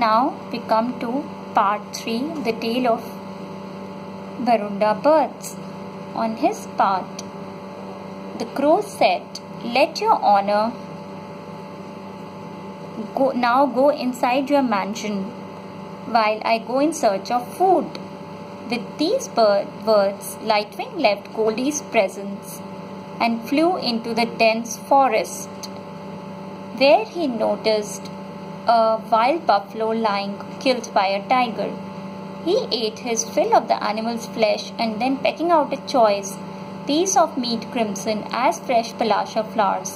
Now we come to part 3, the tale of Bharunda Birds. On his part, the crow said, "Let your honor go inside your mansion while I go in search of food." With these words, Lightwing left Goldy's presence and flew into the dense forest, where he noticed a wild buffalo lying killed by a tiger. He ate his fill of the animal's flesh and then, pecking out a choice piece of meat crimson as fresh palasha flowers,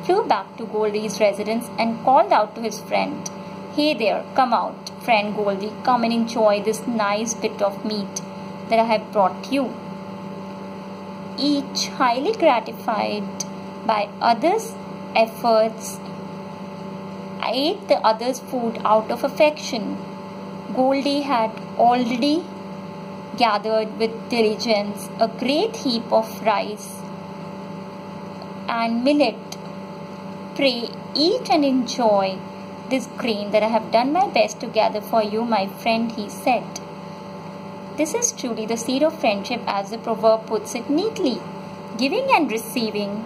flew back to Goldy's residence and called out to his friend, "Hey there, come out, friend Goldy, come and enjoy this nice bit of meat that I have brought you." Each highly gratified by others' efforts, ate the other's food out of affection. Goldy had already gathered with diligence a great heap of rice and millet. "Pray, eat and enjoy this grain that I have done my best to gather for you, my friend," he said. This is truly the seed of friendship, as the proverb puts it neatly. Giving and receiving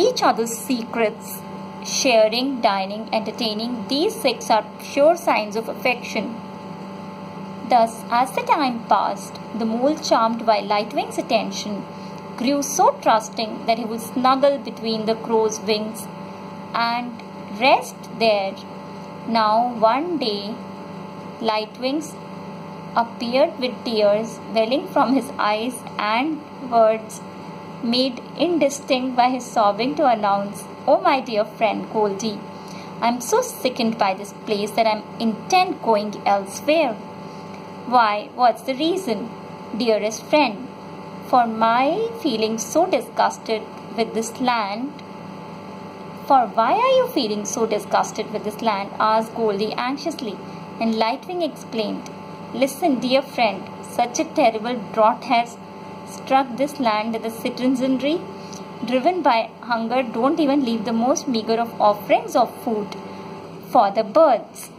each other's secrets, sharing, dining, entertaining, these 6 are sure signs of affection. Thus, as the time passed, the mole, charmed by Lightwing's attention, grew so trusting that he would snuggle between the crow's wings and rest there. Now, one day, Lightwing appeared with tears welling from his eyes and words made indistinct by his sobbing to announce, "Oh, my dear friend Goldy, I'm so sickened by this place that I'm intent going elsewhere." "Why, what's the reason, dearest friend, for my feeling so disgusted with this land?" "For why are you feeling so disgusted with this land?" asked Goldy anxiously, and Lightwing explained, "Listen, dear friend, such a terrible drought has struck this land that the citizenry, driven by hunger, don't even leave the most meager of offerings of food for the birds.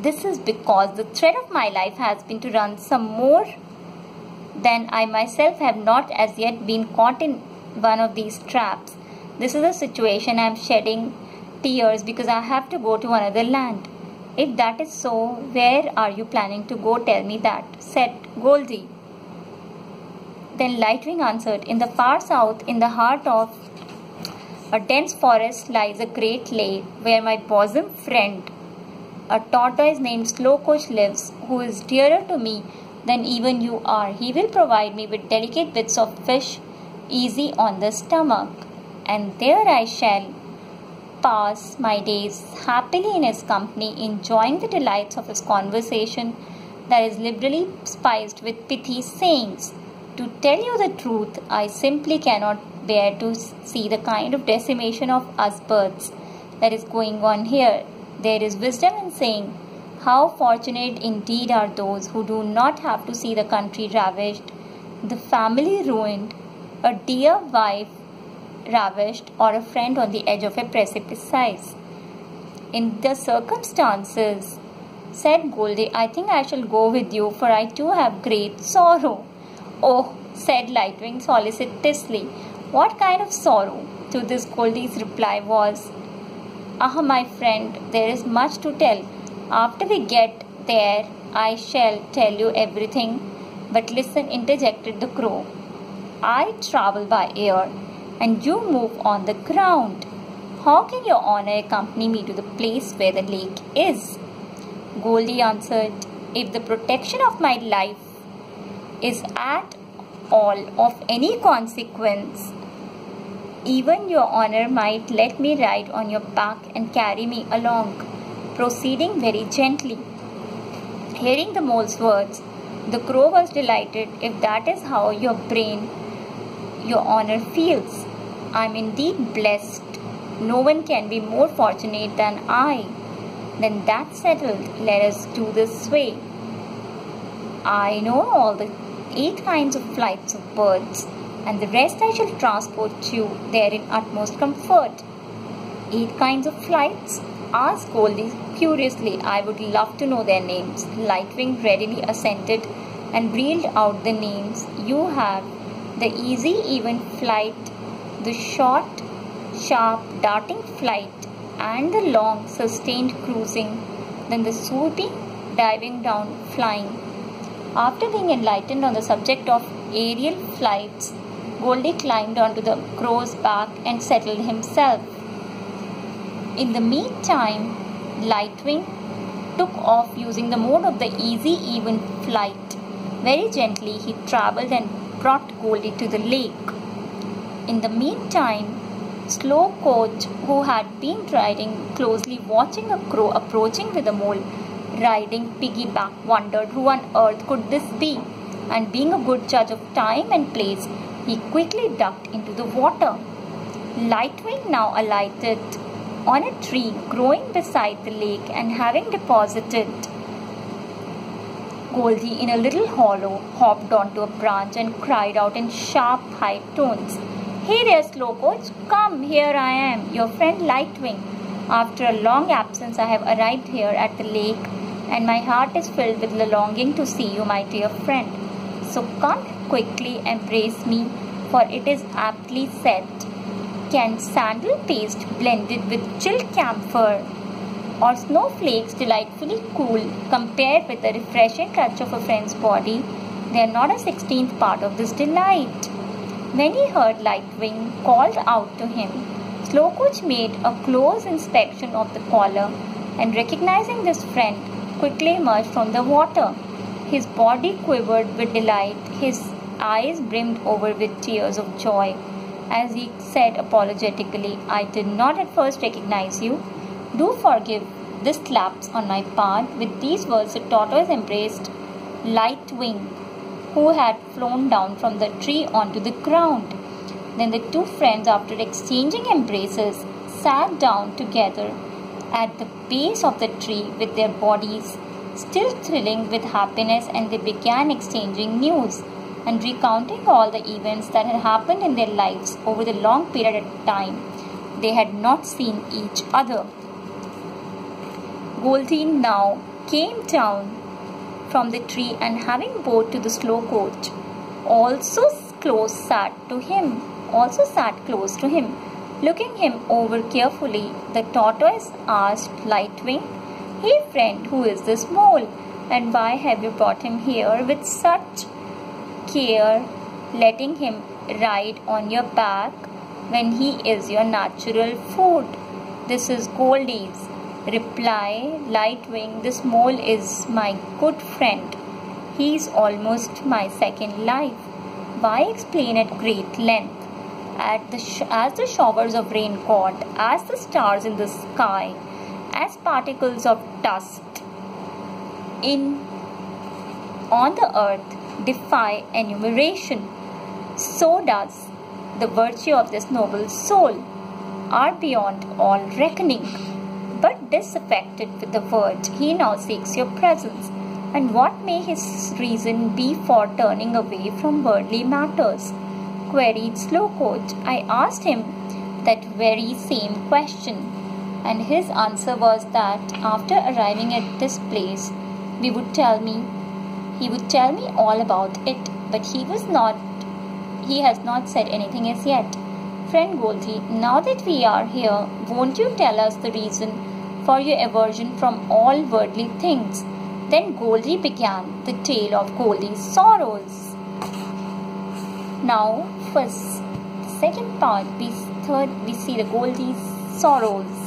This is because the thread of my life has been to run some more than I myself have not as yet been caught in one of these traps. This is a situation I am shedding tears because I have to go to another land." "If that is so, where are you planning to go? Tell me that," said Goldy. Then Lightwing answered, "In the far south, in the heart of a dense forest, lies a great lake where my bosom friend, a tortoise named Slowcoach, lives, who is dearer to me than even you are. He will provide me with delicate bits of fish, easy on the stomach, and there I shall pass my days happily in his company, enjoying the delights of his conversation that is liberally spiced with pithy sayings. To tell you the truth, I simply cannot bear to see the kind of decimation of us birds that is going on here. There is wisdom in saying, how fortunate indeed are those who do not have to see the country ravished, the family ruined, a dear wife ravished, or a friend on the edge of a precipice. In the circumstances," said Goldy, "I think I shall go with you, for I too have great sorrow." "Oh," said Lightwing solicitously, "what kind of sorrow?" To this Goldy's reply was, "Ah, my friend, there is much to tell. After we get there, I shall tell you everything. But listen," interjected the crow. "I travel by air, and you move on the ground. How can your honor accompany me to the place where the lake is?" Goldy answered, "If the protection of my life is at all of any consequence, even your honor might let me ride on your back and carry me along," proceeding very gently. Hearing the mole's words, the crow was delighted. "If that is how your honor feels, I am indeed blessed. No one can be more fortunate than I." "Then that's settled. Let us do this way. I know all the 8 kinds of flights of birds, and the rest I shall transport you there in utmost comfort." 8 kinds of flights? asked Goldy curiously. I would love to know their names. Lightwing readily assented and reeled out the names. You have the easy, even flight, the short, sharp, darting flight, and the long, sustained cruising, then the swooping, diving down, flying. After being enlightened on the subject of aerial flights, Goldy climbed onto the crow's back and settled himself. In the meantime, Lightwing took off using the mode of the easy, even flight. Very gently he travelled and brought Goldy to the lake. In the meantime, Slowcoach, who had been riding closely watching a crow approaching with a mole riding piggyback, wondered who on earth could this be, and being a good judge of time and place, he quickly ducked into the water. Lightwing now alighted on a tree growing beside the lake, and having deposited Goldy in a little hollow, hopped onto a branch and cried out in sharp, high tones, "Hey there, Slowcoach! Come, here I am, your friend Lightwing. After a long absence I have arrived here at the lake, and my heart is filled with the longing to see you, my dear friend. So come quickly embrace me, for it is aptly said, can sandal paste blended with chilled camphor or snowflakes delightfully cool compared with the refreshing touch of a friend's body, they are not a 16th part of this delight." When he heard Lightwing called out to him, Slowcoach made a close inspection of the collar, and recognizing this friend, quickly emerged from the water. His body quivered with delight, his eyes brimmed over with tears of joy, as he said apologetically, "I did not at first recognize you. Do forgive this lapse on my part." With these words, the tortoise embraced Lightwing, who had flown down from the tree onto the ground. Then the two friends, after exchanging embraces, sat down together at the base of the tree with their bodies still thrilling with happiness, and they began exchanging news and recounting all the events that had happened in their lives over the long period of time they had not seen each other. Goldy now came down from the tree, and having bowed to the Slowcoach, also sat close to him. Looking him over carefully, the tortoise asked Lightwing, "Hey friend, who is this mole, and why have you brought him here with such care, letting him ride on your back when he is your natural food?" "This is Goldy's," replied Lightwing. "This mole is my good friend. He is almost my second life. Why explain at great length? As the showers of rain caught, as the stars in the sky, as particles of dust on the earth defy enumeration, so does the virtue of this noble soul, are beyond all reckoning. But disaffected with the world, he now seeks your presence. And what may his reason be for turning away from worldly matters?" queried Slowcoach. "I asked him that very same question, and his answer was that after arriving at this place, he would tell me all about it, but he has not said anything as yet. Friend Goldy, now that we are here, won't you tell us the reason for your aversion from all worldly things?" Then Goldy began the tale of Goldy's sorrows. Now, for second part, we see the Goldy's sorrows.